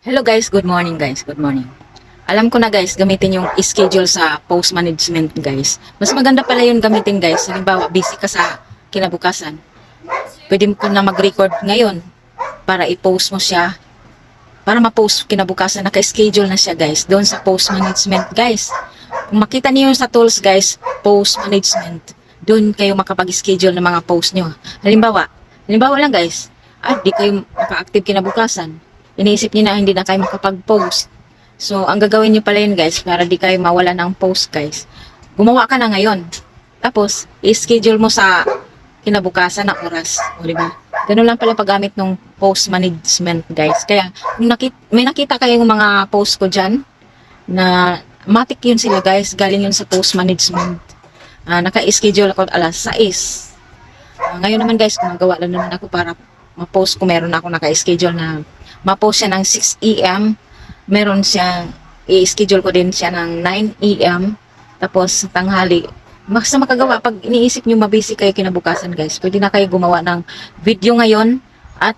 Hello guys, good morning guys, good morning. Alam ko na guys, gamitin yung schedule sa post management guys. Mas maganda pala yung gamitin guys. Halimbawa, busy ka sa kinabukasan. Pwede mo na mag-record ngayon para i-post mo siya. Para ma-post kinabukasan, naka-schedule na siya guys. Doon sa post management guys. Kung makita niyo sa tools guys, post management. Doon kayo makapag-schedule ng mga post nyo. Halimbawa lang guys, di kayo maka-active kinabukasan. Iniisip niyo na hindi na kayo makapag-post. So, ang gagawin niyo pala yun guys, para di kayo mawala ng post guys. Gumawa ka na ngayon. Tapos, i-schedule mo sa kinabukasan na oras. O, diba? Ganun lang pala paggamit ng post management guys. Kaya, kung may nakita kayong mga post ko dyan, na matik yun sila guys, galing yun sa post management. Naka-schedule ako alas 6. Ngayon naman guys, gumagawa lang naman ako para ma-post ko. Meron ako naka-schedule na ma-post siya ng 6 a.m. Meron siyang, i-schedule ko din siya ng 9 a.m. Tapos, tanghali. Basta makagawa, pag iniisip nyo mabisi kayo kinabukasan guys, pwede na kayo gumawa ng video ngayon at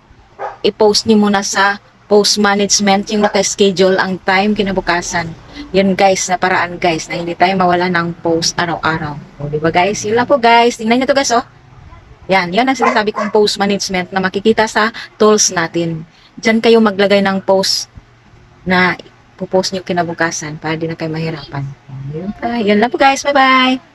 i-post nyo muna sa post management yung naka-schedule ang time kinabukasan. Yan guys, na paraan guys, na hindi tayo mawala ng post araw-araw. O, diba guys? Yun lang po guys. Tingnan nyo to guys, oh. Yan ang sinasabi kong post management na makikita sa tools natin. Diyan kayo maglagay ng post na pupost nyo kinabukasan para di na kayo mahirapan. Yan lang po guys. Bye-bye!